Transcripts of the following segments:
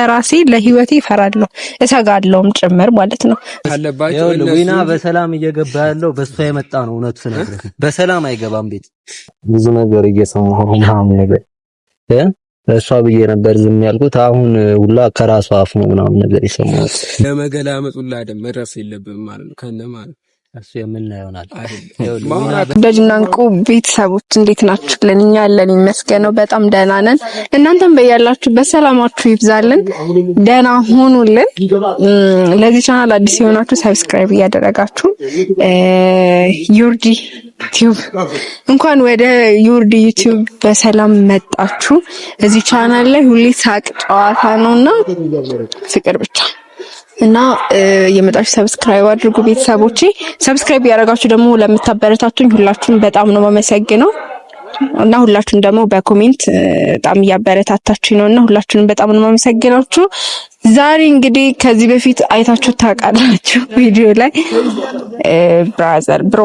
ራሴ ለህይወቴ እፈራለሁ እሰጋለሁም ጭምር ማለት ነው። ያው ዊና በሰላም እየገባ ያለው በሷ የመጣ ነው። እውነቱ ነገር በሰላም አይገባም ቤት ብዙ ነገር እየሰማሁ ምናምን ነገር እሷ ብዬ ነበር ዝም ያልኩት። አሁን ሁላ ከራሷ አፍ ነው ምናምን ነገር ይሰማል። ለመገላመጡላ ደም መድረስ የለብንም ማለት ነው ከነ ማለት እሱ የምናየው ይሆናል። ደጅና እንቁ ቤተሰቦች እንዴት ናችሁ? ለኛ ያለን ይመስገነው በጣም ደህና ነን። እናንተም በያላችሁበት ሰላማችሁ ይብዛልን፣ ደህና ሁኑልን። ለዚህ ቻናል አዲስ የሆናችሁ ሰብስክራይብ እያደረጋችሁ ዩርዲ ዩቲዩብ እንኳን ወደ ዩርዲ ዩቲዩብ በሰላም መጣችሁ። እዚህ ቻናል ላይ ሁሌ ሳቅ ጨዋታ ነውና ፍቅር ብቻ እና የመጣችሁ ሰብስክራይብ አድርጉ ቤተሰቦቼ። ሰብስክራይብ ያደረጋችሁ ደግሞ ለምታበረታቱኝ ሁላችሁም በጣም ነው የማመሰግነው። እና ሁላችሁም ደግሞ በኮሜንት በጣም ያበረታታችሁ ነውና ሁላችሁንም በጣም ነው የማመሰግናችሁ። ዛሬ እንግዲህ ከዚህ በፊት አይታችሁ ታውቃላችሁ ቪዲዮ ላይ ብራዘር ብሮ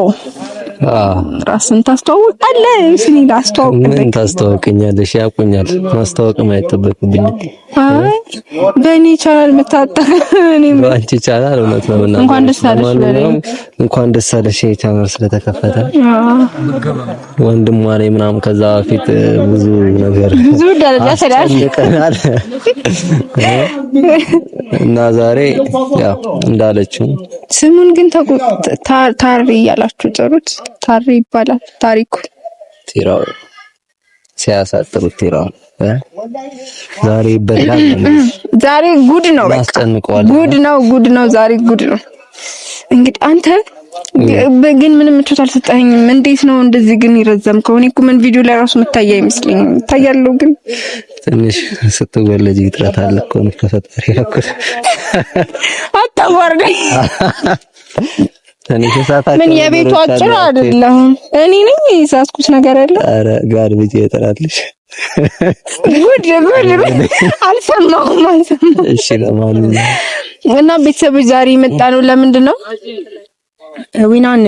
ራስን ታስተዋውቃለህ? እሺ ምን ታስተዋውቀኛለሽ? ያቁኛል ማስተዋወቅም አይጠበቅብኝም። አይ በእኔ ቻናል መታጠቅ እኔም በአንቺ ቻናል እውነት ነው እና እንኳን ደስ አለሽ ቻናል ስለተከፈተ ወንድሟ ላይ ምናምን ከዛ በፊት ብዙ ነገር ብዙ ደረጃ ተዳርሰናል እና ዛሬ ያው እንዳለችው ስሙን ግን ታሪ ያላችሁ ጥሩት። ታሪ ይባላል ታሪኩ ቲራው ሲያሳጥሩት ቲራው ዛሬ ይበላል። ዛሬ ጉድ ነው በቃ ጉድ ነው ዛሬ ጉድ ነው። እንግዲህ አንተ ግን ምንም ምቾት አልሰጠኸኝም። እንዴት ነው እንደዚህ ግን ይረዘምከው? እኔ እኮ ምን ቪዲዮ ላይ ራሱ መታያ አይመስልኝም። ታያለው ግን ትንሽ ስትወለጂ ይጥራት አለ እኮ ነው ከፈጠሪ ያኩት አታዋርደኝ። ትንሽ ሳታውቅ ምን የቤቱ አጭር አይደለም እኔ ነኝ የሳስኩት ነገር አለ። አረ ጋር ልጅ ይጠራልሽ ጉድ አልሰማሁም። እሺ ለማንኛውም እና ቤተሰቦች ዛሬ መጣ ነው ለምንድን ነው ዊናን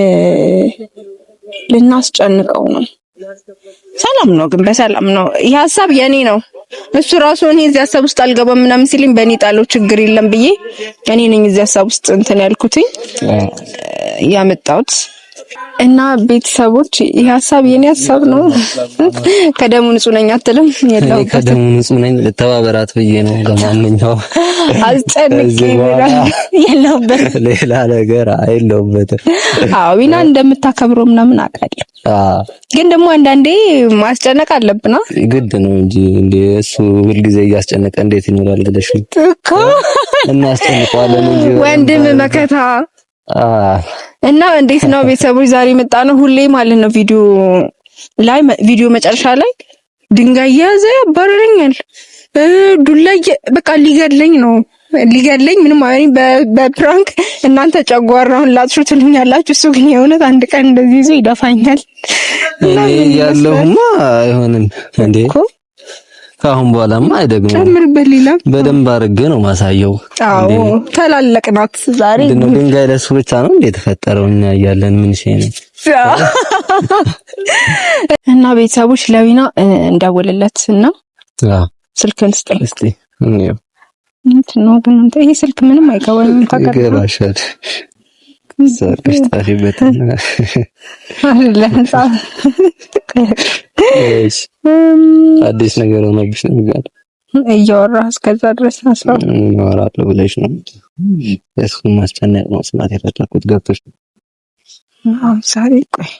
ልናስጨንቀው ነው። ሰላም ነው ግን በሰላም ነው። ይሄ ሐሳብ የኔ ነው። እሱ ራሱ እኔ እዚህ ሐሳብ ውስጥ አልገባም ምናምን ሲልኝ በእኔ ጣለው ችግር የለም ብዬ እኔ ነኝ እዚህ ሐሳብ ውስጥ እንትን ያልኩትኝ ያመጣሁት። እና ቤተሰቦች ይሄ ሐሳብ የኔ ሐሳብ ነው። ከደሙ ንጹህ ነኝ አትልም? የለውም ከደሙ ንጹህ ነኝ ልተባበራት ብዬ ነው። ለማንኛውም አልጨንቄ የለውበት ሌላ ነገር አይለውበትም። አዎ ዊና እንደምታከብረው ምናምን አውቃለሁ። ግን ደግሞ አንዳንዴ ማስጨነቅ አለብና ግድ ነው እንጂ እሱ ሁልጊዜ እያስጨነቀ እንዴት ይኖራል ብለሽ እኮ እናስጨንቀዋለን እንጂ ወንድም መከታ እና እንዴት ነው ቤተሰቦች ዛሬ መጣ ነው ሁሌ ማለት ነው ቪዲዮ መጨረሻ ላይ ድንጋይ ያዘ ያባረረኛል ዱላ በቃ ሊገድለኝ ምንም አይደለም በፕራንክ እናንተ ጨጓራውን ላጥሹ ትሉኛላችሁ እሱ ግን የእውነት አንድ ቀን እንደዚህ ይዞ ይደፋኛል ያለውማ አይሆንም እንዴ ካሁን በኋላማ አይደግም ጨምርበት ሌላ በደንብ አድርጌ ነው ማሳየው። አዎ ተላለቅናት ዛሬ ድንጋይ ለሱ ብቻ ነው እንዴ ተፈጠረው እኛ እያለን ምን ሸኔ እና ቤተሰቦች ለዊና እንደወለለትና ስልክን ስጠኝ እስቲ እንየው ነው ግን ይሄ ስልክ ምንም አይገባኝም ታውቃለህ ሰርክሽ ታሪበት አዲስ ነገር ሆነብሽ ነው የሚባለው እያወራህ እስከዛ ድረስ አስራው አወራለሁ ብለሽ ነው እሱን ማስጨነቅ ነው ስማት የፈለኩት ገብቶሽ ዛሬ ቆይ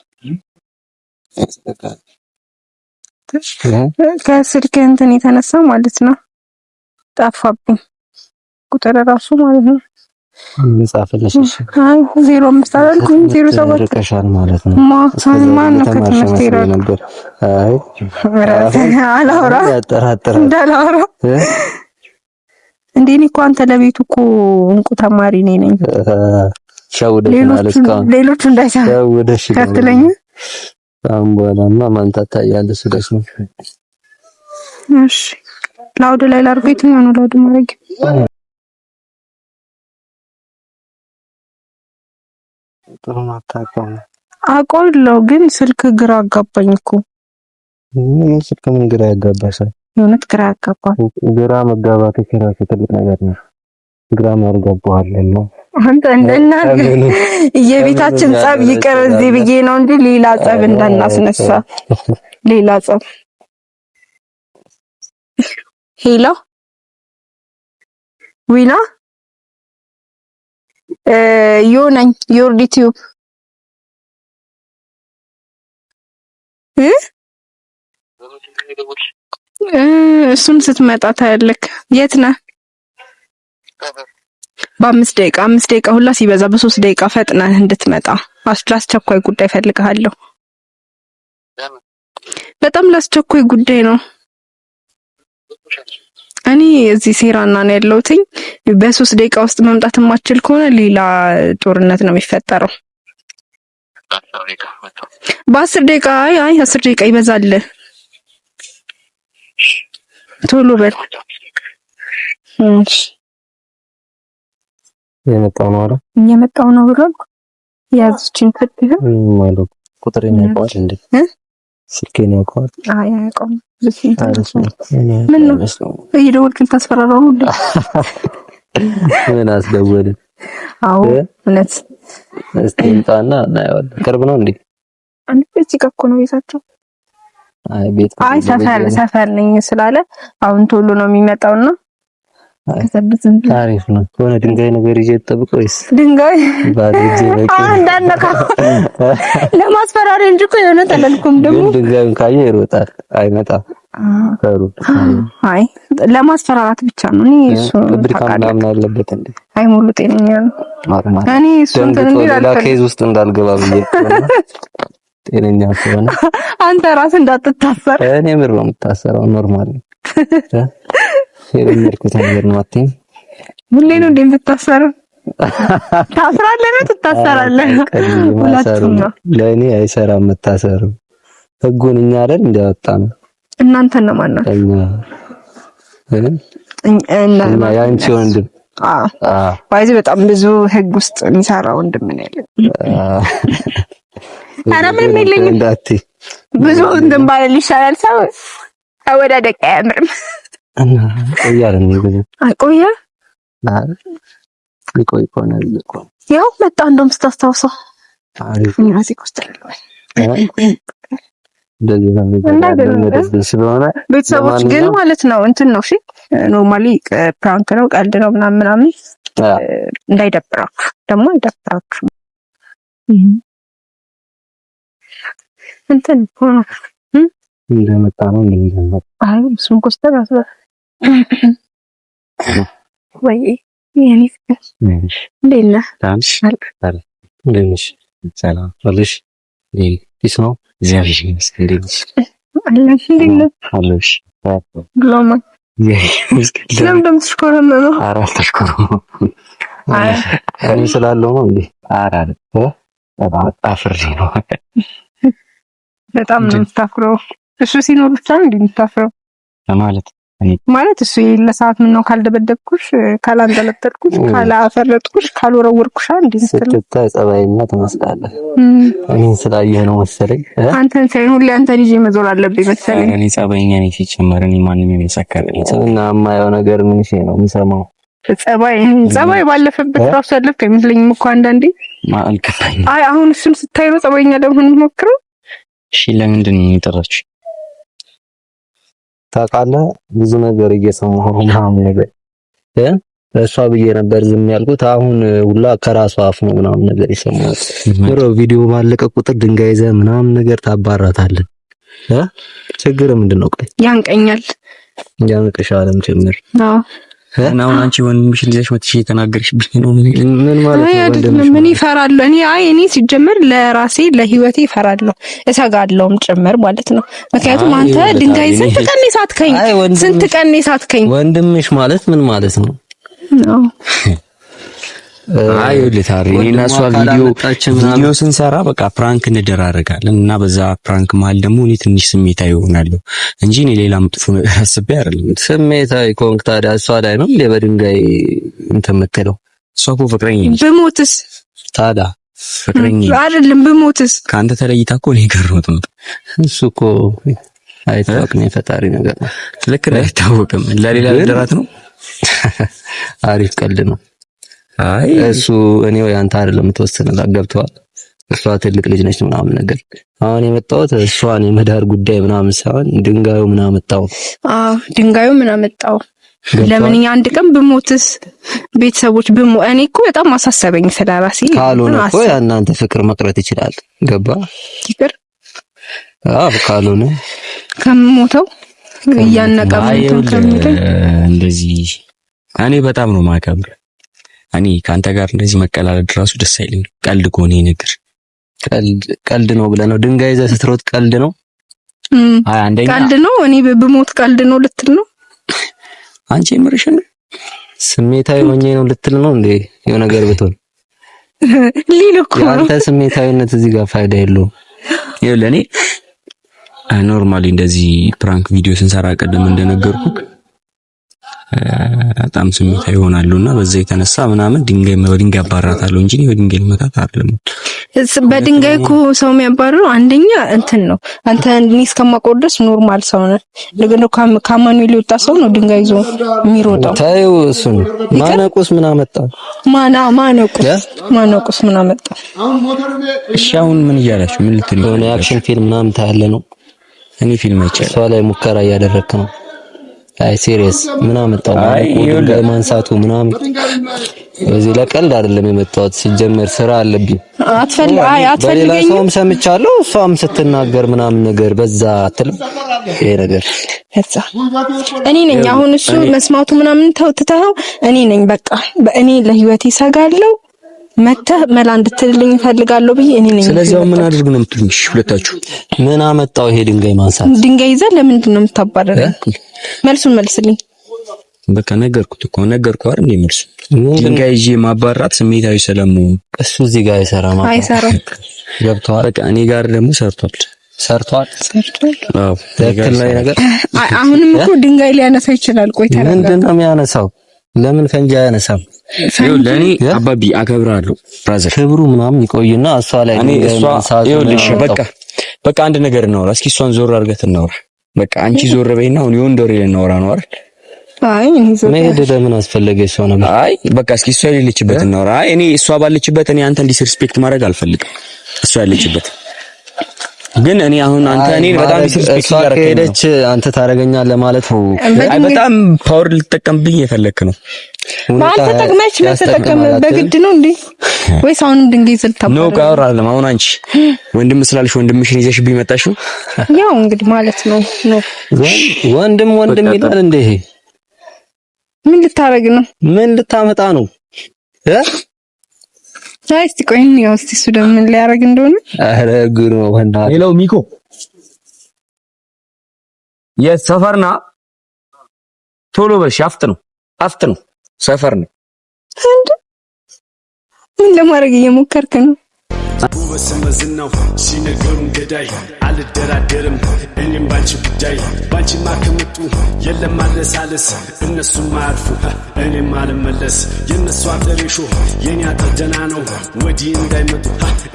ከስልክ እንትን የተነሳ ማለት ነው ጠፋብኝ ቁጥር ራሱ ማለት ነው እንጻፈልሽ አይ 05 አልኩኝ 07 ርከሻል ማለት ነው ማን ነው ከተመስቴ ነበር አይ አላውራ ያጠራጠረ እንዳላውራ እንዴ እኮ አንተ ለቤቱ እኮ እንቁ ተማሪ ነኝ ሻውደሽናል እስካሁን ሌሎቹ እንዳይሰማ ከተለኝ በኋላማ ማንታታ ያለ ስለሽ ነው እሺ ላውድ ላይ ላድርገው የትኛው ነው ላውድ ማድረግ ጥሩ ማታቀም አቆለው ግን ስልክ ግራ አጋባኝ እኮ ስልክ ምን ግራ ያጋባሻል የእውነት ግራ ያጋባል። ግራ መጋባት የራሱ ትልቅ ነገር ነው። ግራ ያጋባዋል ነው አንተ እንደና የቤታችን ጸብ ይቅር እዚህ ብዬ ነው እንጂ ሌላ ጸብ እንዳናስነሳ ሌላ ጸብ። ሄሎ ዊና ዮነኝ ዮርዲ ቲዩብ እሱን ስትመጣ ታያለክ። የት ነህ? በ5 ደቂቃ ሁላ ሲበዛ በ3 ደቂቃ ፈጥነህ እንድትመጣ ለአስቸኳይ ጉዳይ ፈልግሃለሁ። በጣም ለአስቸኳይ ጉዳይ ነው። እኔ እዚህ ሴራና ነው ያለሁትኝ። በ3 ደቂቃ ውስጥ መምጣት የማትችል ከሆነ ሌላ ጦርነት ነው የሚፈጠረው። በ10 ደቂቃ አይ 10 ደቂቃ ይበዛል። ቶሎ በል። የመጣው ነው አይደል? የመጣው ነው ብሎ ያዝችን ፍትህ ማለት ቁጥሬን ያውቀዋል እንዴ? ስልኬን ያውቀዋል? አይ አያውቀውም። ምን ነው እየደወልክ ልታስፈራራው እንዴ? ምን አስደወልን? አዎ እውነት። እስቲ እንጣና እናየዋለን። ቅርብ ነው እንዴ? አንተ እዚህ ጋር እኮ ነው ቤታቸው። አይ ቤት አይ ሰፈር ነኝ ስላለ አሁን ቶሎ ነው የሚመጣውና አሪፍ ነው። ሆነ ድንጋይ ነገር ይዤ ተጠብቆ ወይስ ድንጋይ ባዲጄ በቃ እንዳነካ ለማስፈራሪያ እንጂ እኮ የሆነ ተለልኩም ደግሞ ድንጋዩን ካየ ይሮጣል አይመጣም። ፈሩ አይ ለማስፈራራት ብቻ ነው። እኔ እሱ ብድካም አለበት እንዴ? አይ ሙሉ ጤነኛ ነው። እኔ እሱ ሌላ ኬዝ ውስጥ እንዳልገባ ብዬ ጤነኛ ከሆነ አንተ ራስ እንዳትታሰር። እኔ ምር ነው የምታሰረው። ኖርማል ነው። የለመድኩት ነገር ነው። አትይም ሁሌ ነው እንደምትታሰረው? ታስራለህ ነው ትታሰራለህ? ሁለቱም ነው። ለእኔ አይሰራም መታሰሩ። ህጉን እኛ አይደል እንዲያወጣነው። እናንተ ነው ማን ነው? እና ያንቺ ወንድም ባይዚ በጣም ብዙ ህግ ውስጥ የሚሰራ ወንድም ነው ያለው። ኧረ ምንም የለኝም። ብዙ እንትን ባለ ይሻላል። ሰው አወዳደቅ አያምርም። እና ቆያለን ይገዝ አቆየ ይቆይ ቆና ይቆ ያው መጣ እንደውም ስታስታውሰው አሪፍ ራሴ ኮስተልኩኝ። እንደዚህ ነው ስለሆነ ቤተሰቦች ግን ማለት ነው እንትን ነው። እሺ ኖርማሊ ፕራንክ ነው ቀልድ ነው ምናምን እንዳይደብራችሁ ደግሞ እንዳይደብራችሁ እንትን ሆኖ እንደመጣ ነው እንደሚጀምር አይ እሱን ኮስተር አስበ ወይ የኔ ፍቅር እንዴት ነህ? ሰላም አለሽ? ዲስ ነው እግዚአብሔር ይመስገን። እንዴት ነሽ? አለሽ እንዴት አለሽ? ግሎማ ለምን ደምትሽኮረመመው? ኧረ አልተሽኮረመም። እኔ ስላለው ነው እንዴ? ኧረ በጣም አፍሬ ነው። በጣም ነው የምታፍረው። እሱ ሲኖር ብቻ ነው እንደምታፍረው ማለት እሱ የሌለ ሰዓት ምን ነው ካልደበደብኩሽ፣ ካላንጠለጠልኩሽ፣ ካላፈረጥኩሽ፣ ካልወረወርኩሽ እንዴ ስትታይ ጸባይና ትመስላለህ። እኔን ስላየህ ነው መሰለኝ። አንተን ሳይሆን ሁሌ አንተን ይዤ መዞር አለብኝ መሰለኝ። እኔ ጸባይኛ ነኝ ሲጀመር። እኔ ማንንም የሚሰከረኝ እና የማየው ነገር ምን ሺህ ነው የምሰማው። ጸባይ ባለፈበት ራሱ ያለፍክ አይመስለኝም እኮ አንዳንዴ። አይ አሁን እሱን ስታይ ነው ጸባይኛ ለመሆን የምሞክረው። እሺ ለምንድን ነው የጠራችው? ታውቃለህ ብዙ ነገር እየሰማሁ ምናምን ነገር እሷ ብዬ ነበር ዝም ያልኩት። አሁን ሁላ ከራሷ አፍ ነው ምናምን ነገር የሰማሁት። ምሮ ቪዲዮ ባለቀ ቁጥር ድንጋይ ይዘህ ምናምን ነገር ታባራታለህ። ችግር ምንድነው? ቆይ ያንቀኛል። ያንቀሻልም ጭምር። አዎ እና አሁን አንቺ ወንድምሽን ይዘሽ ወጥተሽ የተናገርሽብኝ ነው። ምን ማለት ነው? ወንድምሽ ምን ይፈራል? እኔ ሲጀመር ለራሴ ለህይወቴ ይፈራለሁ፣ እሰጋለሁም ጭምር ማለት ነው። ምክንያቱም አንተ ድንጋይ ስንት ቀን ሳትከኝ ወንድምሽ ማለት ምን ማለት ነው? አይ ለታሪ እኔና እሷ ቪዲዮ ስንሰራ በቃ ፕራንክ እንደራረጋለን እና በዛ ፕራንክ መሀል ደግሞ እኔ ትንሽ ስሜታዊ እሆናለሁ እንጂ እኔ ሌላ መጥፎ ነገር አስቤ አይደለም። ስሜታዊ ኮንክ ታዲያ እሷ ላይ ነው እንደ በድንጋይ እንትን የምትለው? እሷ እኮ ፍቅረኛ ነች። ብሞትስ ታዲያ ፍቅረኛ አይደለም? ብሞትስ ከአንተ ተለይታ እኮ እኔ ገሮት ነው። እሱ እኮ አይታወቅም፣ የፈጣሪ ነገር ነው። ልክ ነው፣ አይታወቅም። ለሌላ ደራት ነው። አሪፍ ቀልድ ነው። አይ እሱ እኔ ወይ አንተ አይደለም የምትወስነው፣ ገብቶሃል? እሷ ትልቅ ልጅ ነች ምናምን ነገር። አሁን የመጣሁት እሷን የመዳር ጉዳይ ምናምን ሳይሆን ድንጋዩ ምን አመጣው? ድንጋዩ ምን አመጣው? ለምን አንድ ቀን ብሞትስ ቤተሰቦች እኔ እኮ በጣም አሳሰበኝ ስለራሴ። ካልሆነ እኮ እናንተ ፍቅር መቅረት ይችላል። ገባ? ፍቅር ካልሆነ ከምሞተው እያነቀምተው እንደዚህ እኔ በጣም ነው ማከብር። እኔ ካንተ ጋር እንደዚህ መቀላለድ ራሱ ደስ አይልኝ። ቀልድ ከሆነ ነገር ቀልድ ነው ብለህ ነው ድንጋይ ይዘህ ስትሮጥ ቀልድ ነው? አይ አንደኛ ቀልድ ነው። እኔ ብሞት ቀልድ ነው ልትል ነው? አንቺ የምርሽን ስሜታዊ ሆኜ ነው ልትል ነው እንዴ? የሆነ ነገር ብትሆን ሊልኩ ያንተ ስሜታዊነት እዚህ ጋር ፋይዳ የለውም። ይኸውልህ እኔ ኖርማሊ እንደዚህ ፕራንክ ቪዲዮ ስንሰራ ቀደም እንደነገርኩ በጣም ስሜታዊ ይሆናሉና በዛ የተነሳ ምናምን በድንጋይ አባራታለሁ እንጂ በድንጋይ ልመታት አይደለም። በድንጋይ እኮ ሰው የሚያባረው አንደኛ እንትን ነው። አንተ እኔ እስከማውቀው ድረስ ኖርማል ሰው ነህ። ለገና ከማኑኤል የወጣ ሰው ነው ድንጋይ ይዞ የሚሮጠው። ታዩ እሱን ማነቁስ ምን አመጣ? ማነቁስ ምን አመጣ? እሺ አሁን ምን እያላችሁ ምን ልትል ነው? አክሽን ፊልም ምናምን ታያለ ነው። እኔ ፊልም አይቻልም። ሰው ላይ ሙከራ እያደረክ ነው። አይ ሲሪየስ ምን አመጣው? ድንጋይ ማንሳቱ ምናምን እዚህ ለቀልድ አይደለም የመጣሁት። ሲጀመር ስራ አለብኝ። አትፈልገኝም? ሰውም ሰምቻለሁ። እሷም ስትናገር ምናምን ነገር በዛ አትልም? ይሄ ነገር እኔ ነኝ አሁን እሱ መስማቱ ምናምን ተውትተው እኔ ነኝ በቃ በእኔ ለህይወቴ ሰጋለው መተህ መላ እንድትልልኝ እፈልጋለሁ ብዬ እኔ ነኝ። ስለዚህ ምን አድርጉ ነው የምትሉኝ? ሁለታችሁ ምን አመጣው ይሄ ድንጋይ ማንሳት? ድንጋይ ይዘህ ለምንድን ነው የምታባረረኝ? መልሱን መልስልኝ። በቃ ነገርኩት እኮ አይደል? መልሱ ድንጋይ ይዤ ማባራት ስሜታዊ ስለምሆን እሱ እዚህ ጋር አይሰራም። ገብቶሃል? በቃ እኔ ጋር ደግሞ ሰርቷል። አዎ ትክክል ላይ ነገር። አሁንም እኮ ድንጋይ ሊያነሳ ይችላል። ቆይ ተረጋጋ። ምንድን ነው የሚያነሳው? ለምን ፈንጂ አያነሳም? ለኔ አባቢ አከብራለሁ ብራዘር። ክብሩ ምናምን ይቆይና እሷ ላይ ይኸውልሽ በቃ አንድ ነገር እናወራ እስኪ። እሷን ዞር አድርገት እናወራ። በቃ አንቺ ዞር በይና አሁን የወንድ ወሬ እናወራ ነው አይደል? አይ እኔ ዞር መሄድ ለምን አስፈለገ? እሷ ነው አይ በቃ እስኪ እሷ የሌለችበት እናወራ። አይ እኔ እሷ ባለችበት እኔ አንተን ዲስሪስፔክት ማድረግ አልፈልግም። እሷ ያለችበት ግን እኔ አሁን አንተ እኔን በጣም ዲስሪስፔክት ያደረገች አንተ ታረጋኛለህ ማለት ነው። አይ በጣም ፓወር ልትጠቀምብኝ የፈለክ ነው። አንተ ተጠቅመች መተጠቀም በግድ ነው እንዴ? ወይስ አሁንም ድንጋይ ዝልታው ነው? ቃውራ አይደለም። አሁን አንቺ ወንድም ስላልሽ ወንድምሽን ይዘሽብኝ መጣሽው። ያው እንግዲህ ማለት ነው ወንድም ይላል እንዴ? ይሄ ምን ልታረግ ነው? ምን ልታመጣ ነው? እስቲ ቆይ ያው እስቲ እሱ ደግሞ ምን ሊያረግ እንደሆነ አረ ጉድ ነው ወንዳ። ሄሎ ሚኮ የሰፈርና ቶሎ በሽ አፍጥ ነው ሰፈር ነው። ምን ለማድረግ እየሞከርክ ነው? በስመዝናው ሲነገሩን ገዳይ አልደራደርም እኔም ባንቺ ጉዳይ ባንቺማ ከመጡ የለም ማለሳለስ እነሱም አያርፉ እኔም አልመለስ የነሱ አጠሬሾ የኛ ተደና ነው ወዲህ እንዳይመጡ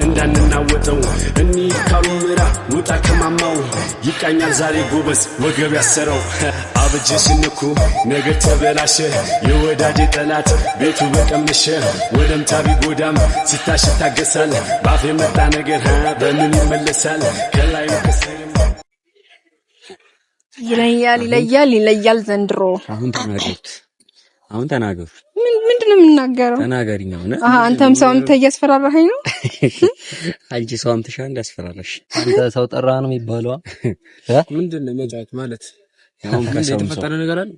እንዳንናወጠው እኒ ካሉ ምራ ውጣ ከማማው ይቃኛል ዛሬ ጎበዝ ወገብ ያሰረው አበጀሽን እኮ ነገር ተበላሸ የወዳጄ ጠላት ቤቱ በቀመሸ ወደምታ ቢጎዳም ሲታሽ ታገሳል ባፍ የመጣ ነገር በምን ይመለሳል ከላይ ከሰይም ይለያል ዘንድሮ። አሁን ተናገሩ። ምንድነው የምናገረው? ተናገሪኝ ነው። አንተም ሰው እያስፈራራኸኝ ነው። አንቺ ሰውም ትሻ እንዳስፈራራሽ አንተ ሰው ጠራ ነው የሚባለው። ምንድነው መጃት ማለት? አሁን ከሰው ተፈጠረ ነገር አለ።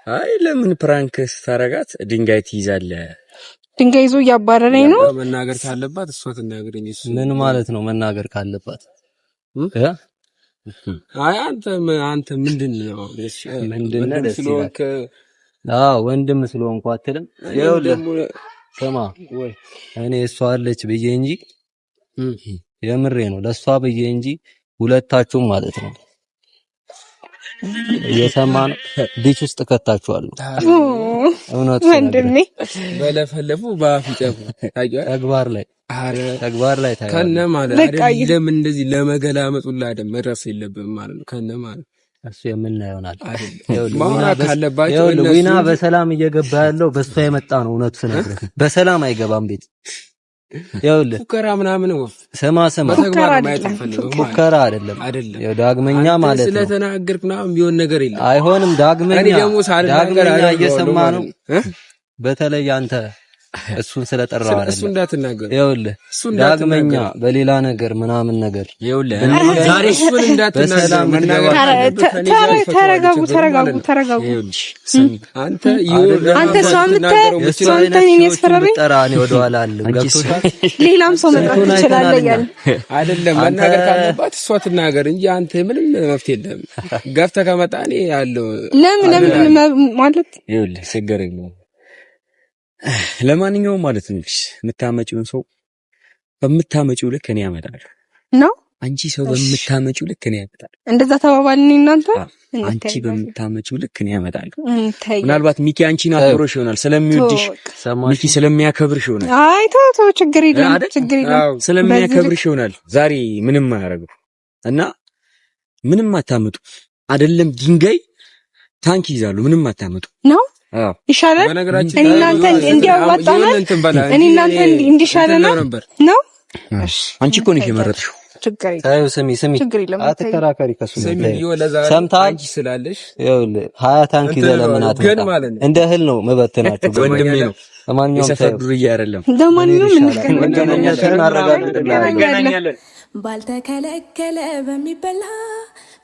አይ ለምን ፕራንክ ስታረጋት ድንጋይ ትይዛለህ? ድንጋይ ይዞ እያባረረኝ ነው። መናገር ካለባት እሷ ትናገረኝ። ምን ማለት ነው መናገር ካለባት? አይ አንተ ምንድነው ስለሆንክ ወንድም ስለሆንኩ አትልም? ይኸውልህ ስማ ወይ እኔ እሷ አለች ብዬ እንጂ የምሬ ነው ለሷ ብዬ እንጂ ሁለታችሁም ማለት ነው እየሰማን ቢች ውስጥ ከታችኋል። እውነት ወንድሜ በለፈለፉ ባፊጠፉ ተግባር ላይ ከነ ማለት አይደለም እንደዚህ ለመገላመጡላ አይደል መድረስ የለብንም ማለት ነው። ከነ ማለት እሱ የምናየው ይሆናል። ዊና በሰላም እየገባ ያለው በሷ የመጣ ነው። እውነቱ ስነግርህ በሰላም አይገባም ቤት ይኸውልህ ፉከራ ምናምን ወፍ ስማ ፉከራ አይደለም። ያው ዳግመኛ ማለት ነው ስለተናገርክ ምናምን ቢሆን ነገር የለም አይሆንም። ዳግመኛ እየሰማ ነው። በተለይ አንተ እሱን ስለጠራው አይደለም እሱ እንዳትናገር ይኸውልህ ዳግመኛ በሌላ ነገር ምናምን ነገር ይኸውልህ ዛሬ እሱን እንዳትናገር መናገር ተረጋጉ አንተ ሰምተኝ ያስፈራረኝ ጠራኔ ወደኋላ አለ ገብቶሻል። ሌላም ሰው መጥራት ይችላል ያለ አይደለም መናገር ካለባት እሷ ትናገር እንጂ አንተ ምንም መፍትሄ የለም። ገፍተህ ከመጣኔ ያለው ለምን ማለት ይኸውልህ ሲገረኝ ነው። ለማንኛውም ማለት ነው የምታመጪውን ሰው በምታመጪው ልክ እኔ ያመጣል ነው። አንቺ ሰው በምታመጪው ልክ እኔ ያመጣል። እንደዛ ተባባልን እናንተ። አንቺ በምታመጪው ልክ እኔ ያመጣል። ምናልባት ሚኪ አንቺን አክብሮሽ ይሆናል ስለሚወድሽ፣ ሚኪ ስለሚያከብርሽ ይሆናል። አይ ተው ችግር የለም ስለሚያከብርሽ ይሆናል። ዛሬ ምንም አያረገው እና ምንም አታመጡ አይደለም። ድንጋይ ታንክ ይዛሉ ምንም አታመጡ ነው ይሻላል። እኔ እናንተ እንዲያዋጣናል እኔ እናንተ እንዲሻለናል ነው። አንቺ እኮ ነሽ የመረጥሽው። ስሚ አትከራከሪ ከሱ ሰምታንቺ ስላለሽ ይኸውልህ 20 ታንክ ይዘህ ለምን አትመጣም? እንደ እህል ነው መበተናችሁ። ወንድሜ ነው የሰፈር ዱርዬ አይደለም። ለማንኛውም እንገናኛለን። ባልተከለከለ በሚበላ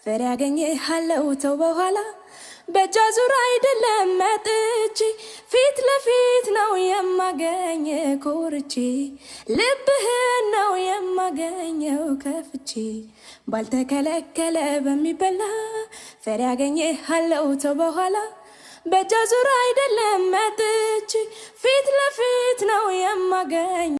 ፍሬ ያገኘሃለው ተው በኋላ በእጃ ዙር አይደለም መጥቼ ፊት ለፊት ነው የማገኘ ኮርቼ ልብህን ነው የማገኘው ከፍቼ ባልተከለከለ በሚበላ ፍሬ ያገኘሃለው ተው በኋላ በእጃ ዙር አይደለም መጥቼ ፊት ለፊት ነው የማገኘ